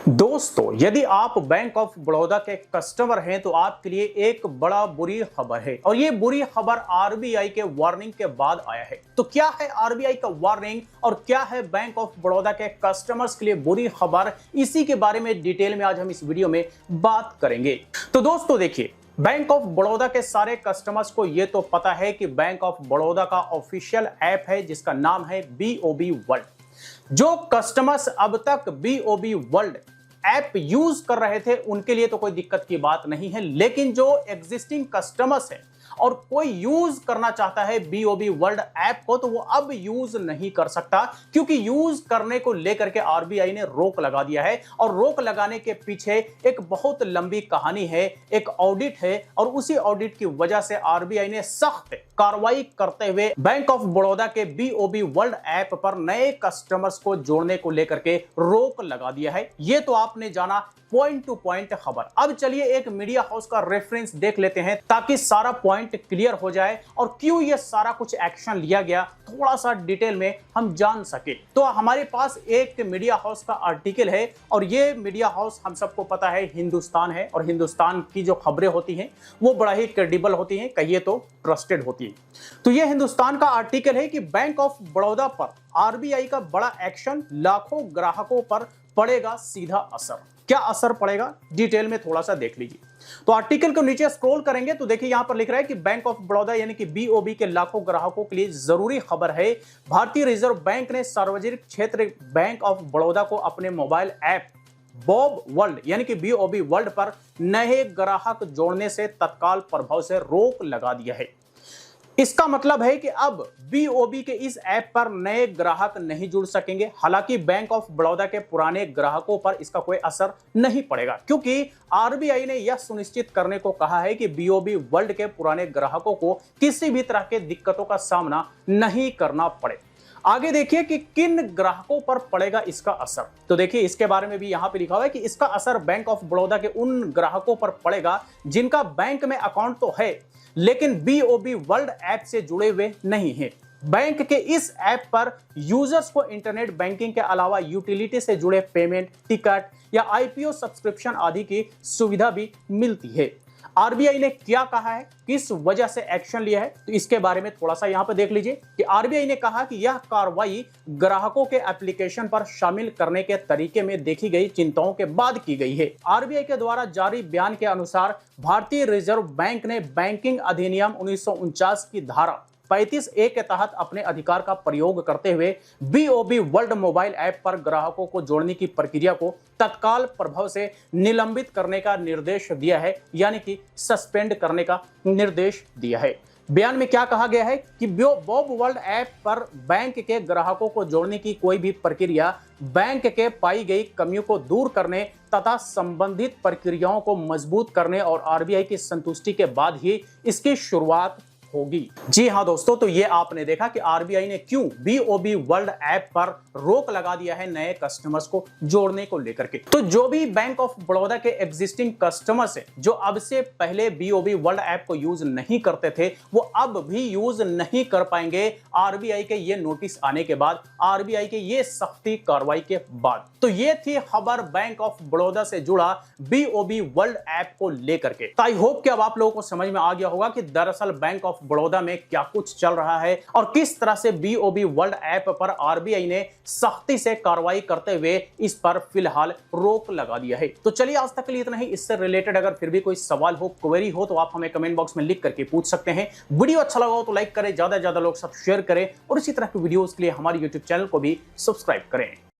दोस्तों, यदि आप बैंक ऑफ बड़ौदा के कस्टमर हैं तो आपके लिए एक बड़ा बुरी खबर है और ये बुरी खबर आरबीआई के वार्निंग के बाद आया है। तो क्या है आरबीआई का वार्निंग और क्या है बैंक ऑफ बड़ौदा के कस्टमर्स के लिए बुरी खबर, इसी के बारे में डिटेल में आज हम इस वीडियो में बात करेंगे। तो दोस्तों देखिए, बैंक ऑफ बड़ौदा के सारे कस्टमर्स को यह तो पता है कि बैंक ऑफ बड़ौदा का ऑफिशियल ऐप है जिसका नाम है बीओबी वर्ल्ड। जो कस्टमर्स अब तक बीओबी वर्ल्ड ऐप यूज कर रहे थे उनके लिए तो कोई दिक्कत की बात नहीं है, लेकिन जो एग्जिस्टिंग कस्टमर्स हैं और कोई यूज करना चाहता है बीओबी वर्ल्ड ऐप को तो वो अब यूज नहीं कर सकता, क्योंकि यूज करने को लेकर के आरबीआई ने रोक लगा दिया है। और रोक लगाने के पीछे एक बहुत लंबी कहानी है, एक ऑडिट है और उसी ऑडिट की वजह से आरबीआई ने सख्त कार्रवाई करते हुए बैंक ऑफ बड़ौदा के बीओबी वर्ल्ड ऐप पर नए कस्टमर्स को जोड़ने को लेकर के रोक लगा दिया है। ये तो आपने जाना पॉइंट टू पॉइंट खबर। अब चलिए एक मीडिया हाउस का रेफरेंस देख लेते हैं ताकि सारा पॉइंट क्लियर हो जाए और क्यों ये सारा कुछ एक्शन लिया गया थोड़ा सा डिटेल में हम जान सके। तो हमारे पास एक मीडिया हाउस का आर्टिकल है और ये मीडिया हाउस हम सबको पता है हिंदुस्तान है और हिंदुस्तान की जो खबरें होती हैं वो बड़ा ही क्रेडिबल होती हैं, कहिए तो ट्रस्टेड होती है। तो ये हिंदुस्तान का आर्टिकल है कि बैंक ऑफ बड़ौदा पर आरबीआई का बड़ा एक्शन, लाखों ग्राहकों पर पड़ेगा सीधा असर। क्या असर पड़ेगा डिटेल में थोड़ा सा देख लीजिए। तो आर्टिकल को नीचे स्क्रॉल करेंगे तो देखिए यहां पर लिख रहा है कि बैंक ऑफ बड़ौदा यानी कि बीओबी के लाखों ग्राहकों के लिए जरूरी खबर है। भारतीय रिजर्व बैंक ने सार्वजनिक क्षेत्र बैंक ऑफ बड़ौदा को अपने मोबाइल ऐप बॉब वर्ल्ड यानी कि बीओबी वर्ल्ड पर नए ग्राहक जोड़ने से तत्काल प्रभाव से रोक लगा दिया है। इसका मतलब है कि अब बीओबी के इस ऐप पर नए ग्राहक नहीं जुड़ सकेंगे। हालांकि बैंक ऑफ बड़ौदा के पुराने ग्राहकों पर इसका कोई असर नहीं पड़ेगा, क्योंकि आरबीआई ने यह सुनिश्चित करने को कहा है कि बीओबी वर्ल्ड के पुराने ग्राहकों को किसी भी तरह के दिक्कतों का सामना नहीं करना पड़े। आगे देखिए कि किन ग्राहकों पर पड़ेगा इसका असर। तो देखिए इसके बारे में भी यहां पे लिखा हुआ है कि इसका असर बैंक ऑफ बड़ौदा के उन ग्राहकों पर पड़ेगा जिनका बैंक में अकाउंट तो है लेकिन बीओबी वर्ल्ड ऐप से जुड़े हुए नहीं हैं। बैंक के इस ऐप पर यूजर्स को इंटरनेट बैंकिंग के अलावा यूटिलिटी से जुड़े पेमेंट, टिकट या आईपीओ सब्सक्रिप्शन आदि की सुविधा भी मिलती है। आरबीआई ने क्या कहा है, किस वजह से एक्शन लिया है, तो इसके बारे में थोड़ा सा यहां पर देख लीजिए कि आरबीआई ने कहा कि यह कार्रवाई ग्राहकों के एप्लीकेशन पर शामिल करने के तरीके में देखी गई चिंताओं के बाद की गई है। आरबीआई के द्वारा जारी बयान के अनुसार भारतीय रिजर्व बैंक ने बैंकिंग अधिनियम 1949 की धारा 35A के तहत अपने अधिकार का प्रयोग करते हुए बीओबी वर्ल्ड मोबाइल ऐप पर ग्राहकों को जोड़ने की प्रक्रिया को तत्काल प्रभाव से निलंबित करने का निर्देश दिया है, यानी कि सस्पेंड करने का निर्देश दिया है। बयान में क्या कहा गया है कि बॉब वर्ल्ड ऐप पर बैंक के ग्राहकों को जोड़ने की कोई भी प्रक्रिया बैंक के पाई गई कमियों को दूर करने तथा संबंधित प्रक्रियाओं को मजबूत करने और आरबीआई की संतुष्टि के बाद ही इसकी शुरुआत होगी। जी हां दोस्तों, तो ये आपने देखा कि आरबीआई ने क्यों बीओबी वर्ल्ड ऐप पर रोक लगा दिया है नए कस्टमर्स को जोड़ने को लेकर के। तो जो भी बैंक ऑफ बड़ौदा के एग्जिस्टिंग कस्टमर्स हैं जो अब से पहले बीओबी वर्ल्ड ऐप को यूज नहीं करते थे वो अब भी यूज नहीं कर पाएंगे आरबीआई के ये नोटिस आने के बाद, आरबीआई के ये सख्ती कार्रवाई के बाद। तो ये थी खबर बैंक ऑफ बड़ौदा से जुड़ा बीओबी वर्ल्ड ऐप को लेकर के। तो आई होप कि अब आप लोगों को समझ में आ गया होगा कि दरअसल बैंक ऑफ बड़ौदा में क्या कुछ चल रहा है और किस तरह से बीओबी वर्ल्ड ऐप पर आरबीआई ने सख्ती से कार्रवाई करते हुए इस पर फिलहाल रोक लगा दिया है। तो चलिए आज तक के लिए इतना ही। इससे रिलेटेड अगर फिर भी कोई सवाल हो, क्वेरी हो तो आप हमें कमेंट बॉक्स में लिख करके पूछ सकते हैं। वीडियो अच्छा लगा हो तो लाइक करें, ज्यादा से ज्यादा लोग सब शेयर करें और इसी तरह की वीडियोस के लिए हमारे यूट्यूब चैनल को भी सब्सक्राइब करें।